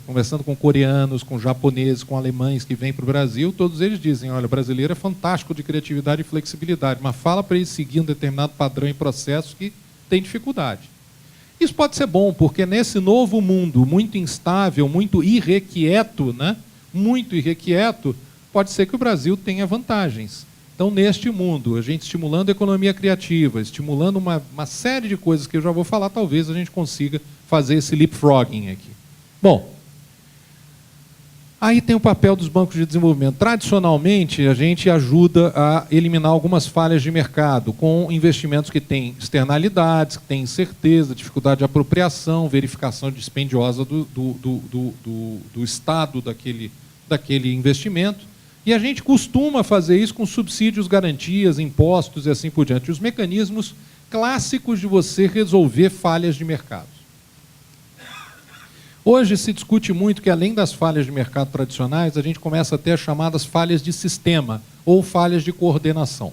Conversando com coreanos, com japoneses, com alemães que vêm para o Brasil, todos eles dizem, olha, o brasileiro é fantástico de criatividade e flexibilidade, mas fala para ele seguir um determinado padrão e processo que tem dificuldade. Isso pode ser bom, porque nesse novo mundo muito instável, muito irrequieto, né? Muito irrequieto, pode ser que o Brasil tenha vantagens. Então, neste mundo, a gente estimulando a economia criativa, estimulando uma série de coisas que eu já vou falar, talvez a gente consiga fazer esse leapfrogging aqui. Bom, Aí tem o papel dos bancos de desenvolvimento. Tradicionalmente, a gente ajuda a eliminar algumas falhas de mercado com investimentos que têm externalidades, que têm incerteza, dificuldade de apropriação, verificação dispendiosa do estado daquele investimento. E a gente costuma fazer isso com subsídios, garantias, impostos e assim por diante. Os mecanismos clássicos de você resolver falhas de mercado. Hoje se discute muito que, além das falhas de mercado tradicionais, a gente começa a ter as chamadas falhas de sistema ou falhas de coordenação.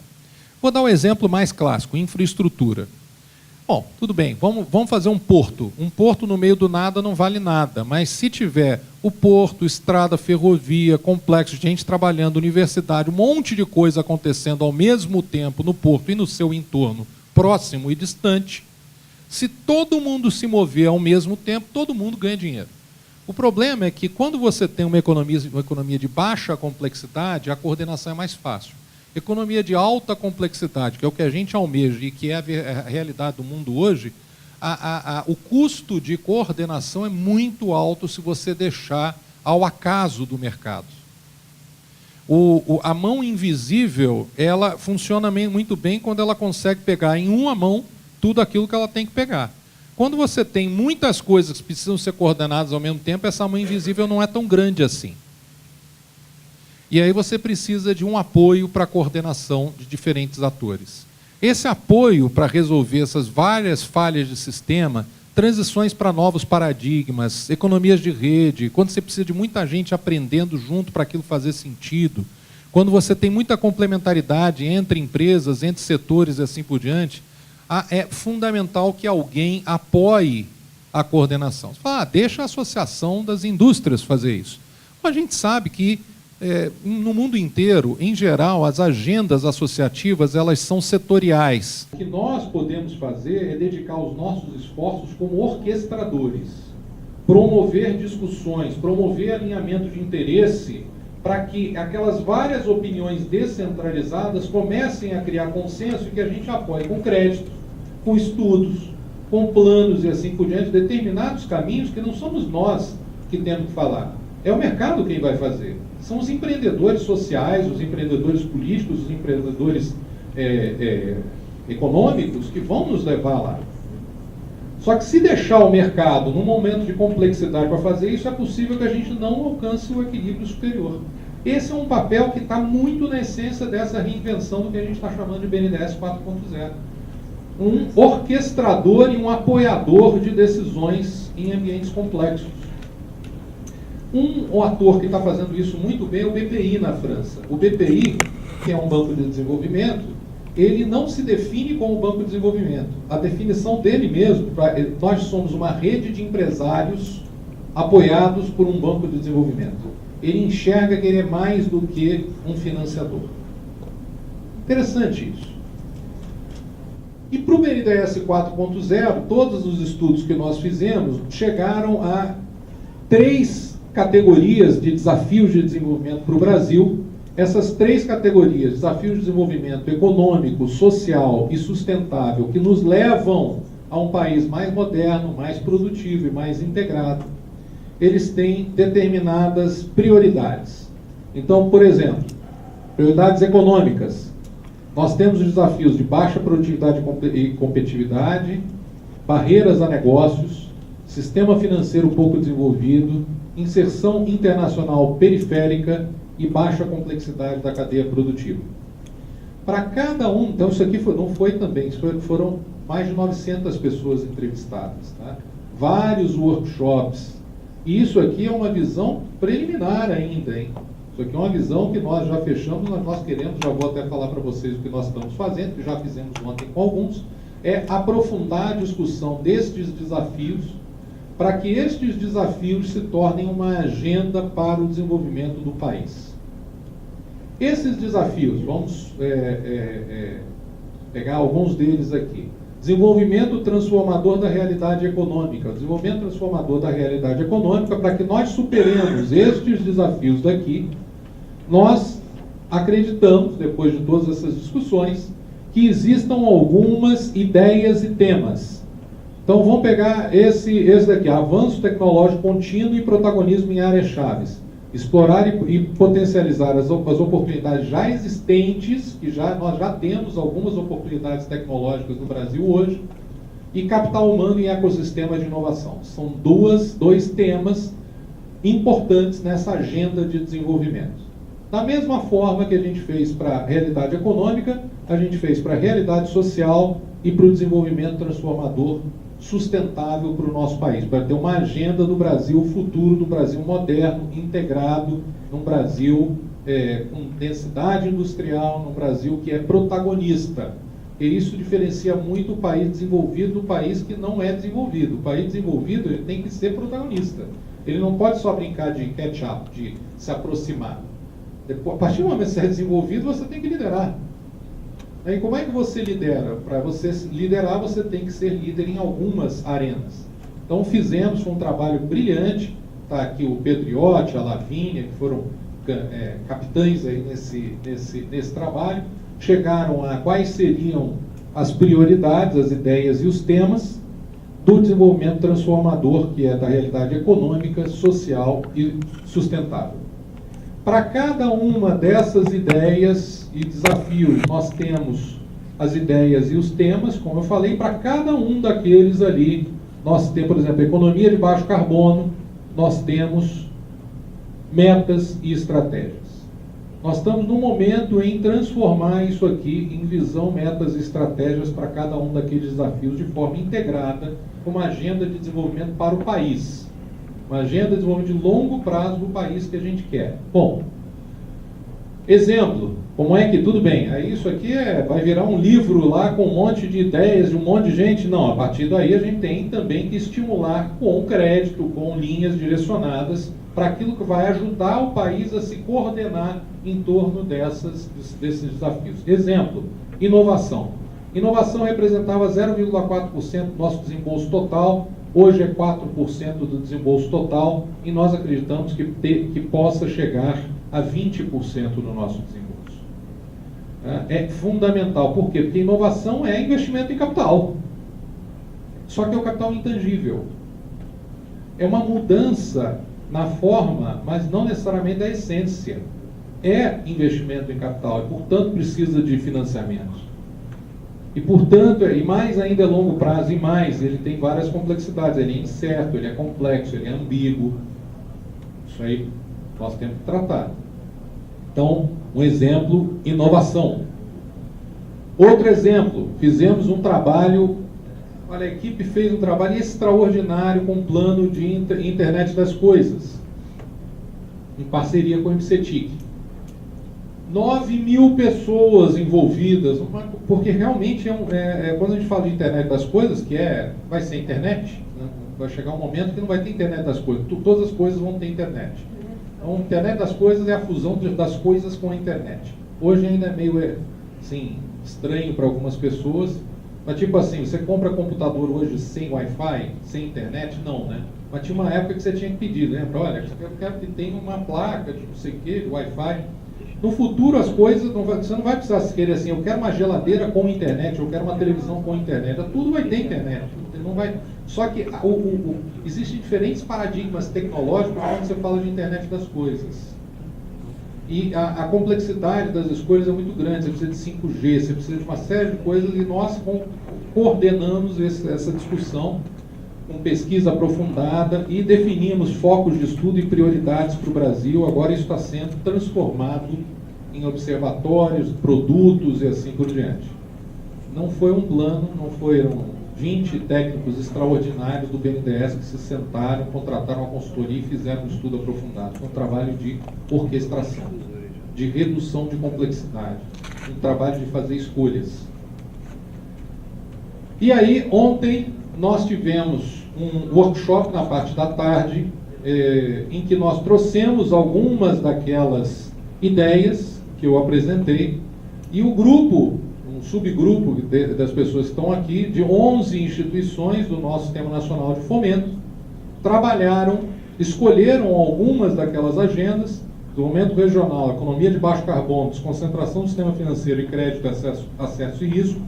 Vou dar um exemplo mais clássico, infraestrutura. Bom, tudo bem, vamos fazer um porto. Um porto no meio do nada não vale nada, mas se tiver o porto, estrada, ferrovia, complexo, gente trabalhando, universidade, um monte de coisa acontecendo ao mesmo tempo no porto e no seu entorno, próximo e distante, se todo mundo se mover ao mesmo tempo, todo mundo ganha dinheiro. O problema é que, quando você tem uma economia de baixa complexidade, a coordenação é mais fácil. Economia de alta complexidade, que é o que a gente almeja e que é a realidade do mundo hoje, o custo de coordenação é muito alto se você deixar ao acaso do mercado. A mão invisível, ela funciona muito bem quando ela consegue pegar em uma mão tudo aquilo que ela tem que pegar. Quando você tem muitas coisas que precisam ser coordenadas ao mesmo tempo, essa mão invisível não é tão grande assim. E aí você precisa de um apoio para a coordenação de diferentes atores. Esse apoio para resolver essas várias falhas de sistema, transições para novos paradigmas, economias de rede, quando você precisa de muita gente aprendendo junto para aquilo fazer sentido, quando você tem muita complementaridade entre empresas, entre setores e assim por diante, é fundamental que alguém apoie a coordenação. Você fala, deixa a Associação das Indústrias fazer isso. A gente sabe que, no mundo inteiro, em geral, as agendas associativas elas são setoriais. O que nós podemos fazer é dedicar os nossos esforços como orquestradores, promover discussões, promover alinhamento de interesse, para que aquelas várias opiniões descentralizadas comecem a criar consenso e que a gente apoie com crédito, com estudos, com planos e assim por diante, determinados caminhos que não somos nós que temos que falar. É o mercado quem vai fazer. São os empreendedores sociais, os empreendedores políticos, os empreendedores econômicos que vão nos levar lá. Só que, se deixar o mercado num momento de complexidade para fazer isso, é possível que a gente não alcance o equilíbrio superior. Esse é um papel que está muito na essência dessa reinvenção do que a gente está chamando de BNDES 4.0. Um orquestrador e um apoiador de decisões em ambientes complexos. Um ator que está fazendo isso muito bem é o BPI na França. O BPI, que é um banco de desenvolvimento, ele não se define como banco de desenvolvimento. A definição dele mesmo, nós somos uma rede de empresários apoiados por um banco de desenvolvimento. Ele enxerga que ele é mais do que um financiador. Interessante isso. E para o BNDES 4.0, todos os estudos que nós fizemos chegaram a 3 categorias de desafios de desenvolvimento para o Brasil. Essas 3 categorias, desafios de desenvolvimento econômico, social e sustentável, que nos levam a um país mais moderno, mais produtivo e mais integrado, eles têm determinadas prioridades. Então, por exemplo, prioridades econômicas. Nós temos os desafios de baixa produtividade e competitividade, barreiras a negócios, sistema financeiro pouco desenvolvido, inserção internacional periférica e baixa complexidade da cadeia produtiva. Para cada um, então isso aqui não foi também, foram mais de 900 pessoas entrevistadas, tá? Vários workshops, e isso aqui é uma visão preliminar ainda, hein? Isso aqui é uma visão que nós já fechamos, nós queremos, já vou até falar para vocês o que nós estamos fazendo, que já fizemos ontem com alguns, é aprofundar a discussão destes desafios, para que estes desafios se tornem uma agenda para o desenvolvimento do país. Esses desafios, vamos pegar alguns deles aqui. Desenvolvimento transformador da realidade econômica. Desenvolvimento transformador da realidade econômica, para que nós superemos estes desafios daqui, nós acreditamos, depois de todas essas discussões, que existam algumas ideias e temas. Então vamos pegar esse daqui, avanço tecnológico contínuo e protagonismo em áreas chaves. explorar e potencializar as oportunidades já existentes, que nós já temos algumas oportunidades tecnológicas no Brasil hoje, e capital humano e ecossistema de inovação. São dois temas importantes nessa agenda de desenvolvimento. Da mesma forma que a gente fez para a realidade econômica, a gente fez para a realidade social e para o desenvolvimento transformador sustentável para o nosso país, para ter uma agenda do Brasil futuro, do Brasil moderno, integrado, num Brasil com densidade industrial, num Brasil que é protagonista. E isso diferencia muito o país desenvolvido do país que não é desenvolvido. O país desenvolvido ele tem que ser protagonista. Ele não pode só brincar de catch-up, de se aproximar. A partir do momento que você é desenvolvido, você tem que liderar. Aí como é que você lidera? Para você liderar, você tem que ser líder em algumas arenas. Então fizemos um trabalho brilhante, está aqui o Pedro Iotti, a Lavínia, que foram capitães aí nesse trabalho, chegaram a quais seriam as prioridades, as ideias e os temas do desenvolvimento transformador, que é da realidade econômica, social e sustentável. Para cada uma dessas ideias e desafios, nós temos as ideias e os temas, como eu falei, para cada um daqueles ali, nós temos, por exemplo, economia de baixo carbono, nós temos metas e estratégias. Nós estamos no momento em transformar isso aqui em visão, metas e estratégias para cada um daqueles desafios de forma integrada, com uma agenda de desenvolvimento para o país. Uma agenda de desenvolvimento de longo prazo do país que a gente quer. Bom, exemplo, como é que, tudo bem, aí isso aqui vai virar um livro lá com um monte de ideias de um monte de gente? Não, a partir daí a gente tem também que estimular com crédito, com linhas direcionadas, para aquilo que vai ajudar o país a se coordenar em torno desses desafios. Exemplo, inovação. Inovação representava 0,4% do nosso desembolso total, hoje é 4% do desembolso total, e nós acreditamos que possa chegar a 20% do nosso desembolso. É fundamental. Por quê? Porque inovação é investimento em capital. Só que é o capital intangível. É uma mudança na forma, mas não necessariamente a essência. É investimento em capital e, portanto, precisa de financiamento. E, portanto, e mais ainda é longo prazo, e mais, ele tem várias complexidades. Ele é incerto, ele é complexo, ele é ambíguo. Isso aí nós temos que tratar. Então, um exemplo, inovação. Outro exemplo, fizemos um trabalho, olha, a equipe fez um trabalho extraordinário com um plano de internet das coisas, em parceria com o MCTIC. 9.000 pessoas envolvidas, porque realmente quando a gente fala de internet das coisas, que vai ser internet, né? Vai chegar um momento que não vai ter internet das coisas, todas as coisas vão ter internet. Então, a internet das coisas é a fusão das coisas com a internet. Hoje ainda é meio assim, estranho para algumas pessoas, mas tipo assim, você compra computador hoje sem Wi-Fi, sem internet? Não, né? Mas tinha uma época que você tinha que pedir, lembra? Olha, eu quero que tenha uma placa de não sei o que, de Wi-Fi. No futuro as coisas, você não vai precisar se querer assim, eu quero uma geladeira com internet, eu quero uma televisão com internet, tudo vai ter internet. Não vai... Só que existem diferentes paradigmas tecnológicos quando você fala de internet das coisas. E a complexidade das escolhas é muito grande, você precisa de 5G, você precisa de uma série de coisas, e nós coordenamos essa discussão com pesquisa aprofundada e definimos focos de estudo e prioridades para o Brasil. Agora isso está sendo transformado em observatórios, produtos e assim por diante. Não foi um plano, não foram 20 técnicos extraordinários do BNDES que se sentaram, contrataram uma consultoria e fizeram um estudo aprofundado. Foi um trabalho de orquestração, de redução de complexidade, um trabalho de fazer escolhas. E aí, ontem, nós tivemos um workshop na parte da tarde, em que nós trouxemos algumas daquelas ideias que eu apresentei, e o grupo, um subgrupo das pessoas que estão aqui, de 11 instituições do nosso Sistema Nacional de Fomento, trabalharam, escolheram algumas daquelas agendas: desenvolvimento regional, economia de baixo carbono, desconcentração do sistema financeiro e crédito, acesso e risco,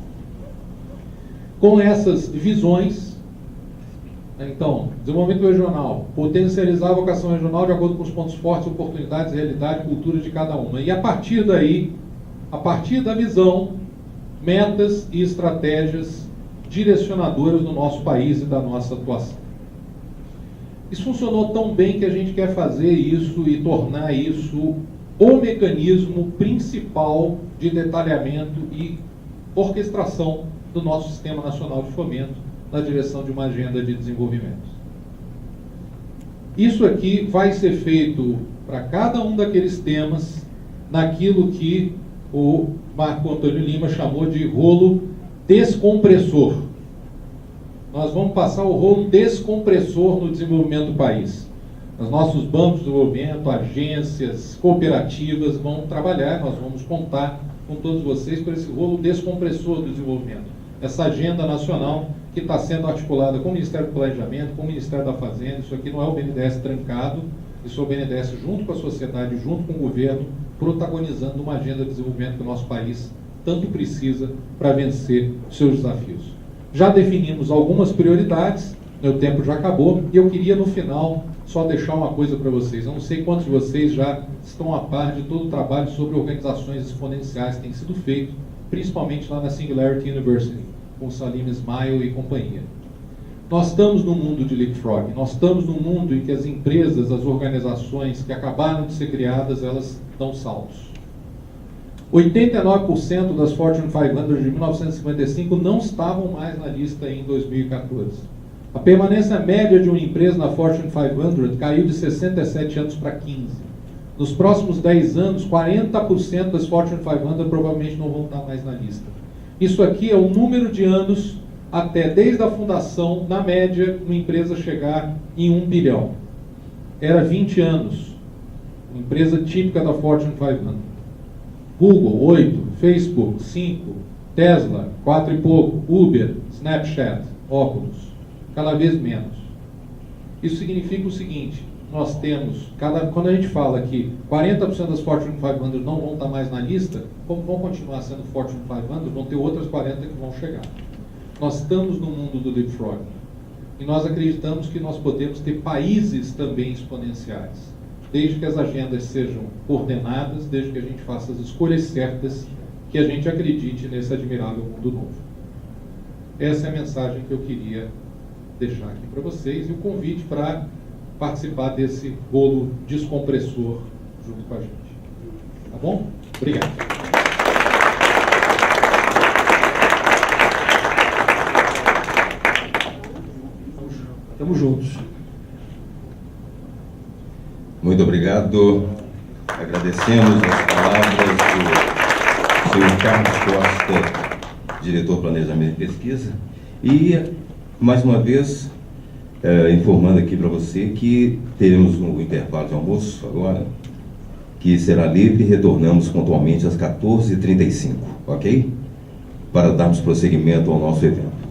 com essas visões, Então, desenvolvimento regional, potencializar a vocação regional de acordo com os pontos fortes, oportunidades, realidade e cultura de cada uma. E a partir daí, a partir da visão, metas e estratégias direcionadoras do nosso país e da nossa atuação. Isso funcionou tão bem que a gente quer fazer isso e tornar isso o mecanismo principal de detalhamento e orquestração do nosso Sistema Nacional de Fomento na direção de uma agenda de desenvolvimento. Isso aqui vai ser feito para cada um daqueles temas naquilo que o Marco Antônio Lima chamou de rolo descompressor. Nós vamos passar o rolo descompressor no desenvolvimento do país. Os nossos bancos de desenvolvimento, agências, cooperativas vão trabalhar, nós vamos contar com todos vocês por esse rolo descompressor do desenvolvimento. Essa agenda nacional que está sendo articulada com o Ministério do Planejamento, com o Ministério da Fazenda. Isso aqui não é o BNDES trancado, isso é o BNDES junto com a sociedade, junto com o governo, protagonizando uma agenda de desenvolvimento que o nosso país tanto precisa para vencer os seus desafios. Já definimos algumas prioridades, meu tempo já acabou, e eu queria no final só deixar uma coisa para vocês. Eu não sei quantos de vocês já estão a par de todo o trabalho sobre organizações exponenciais que tem sido feito, principalmente lá na Singularity University, com Salim Ismail e companhia. Nós estamos no mundo de leapfrog, nós estamos no mundo em que as empresas, as organizações que acabaram de ser criadas, elas dão saltos. 89% das Fortune 500 de 1955 não estavam mais na lista em 2014. A permanência média de uma empresa na Fortune 500 caiu de 67 anos para 15. Nos próximos 10 anos, 40% das Fortune 500 provavelmente não vão estar mais na lista. Isso aqui é o número de anos até, desde a fundação, na média, uma empresa chegar em 1 bilhão. Era 20 anos. Uma empresa típica da Fortune 500. Google, 8. Facebook, 5. Tesla, 4 e pouco. Uber, Snapchat, óculos. Cada vez menos. Isso significa o seguinte: nós temos, quando a gente fala que 40% das Fortune 500 não vão estar mais na lista, como vão continuar sendo Fortune 500, vão ter outras 40 que vão chegar. Nós estamos no mundo do leapfrog. E nós acreditamos que nós podemos ter países também exponenciais, desde que as agendas sejam coordenadas, desde que a gente faça as escolhas certas, que a gente acredite nesse admirável mundo novo. Essa é a mensagem que eu queria deixar aqui para vocês e o convite para participar desse bolo descompressor junto com a gente. Tá bom? Obrigado. Estamos juntos. Muito obrigado. Agradecemos as palavras do senhor Carlos Costa, diretor de Planejamento e Pesquisa. E, mais uma vez, informando aqui para você que teremos um intervalo de almoço agora, que será livre e retornamos pontualmente às 14h35, ok? Para darmos prosseguimento ao nosso evento.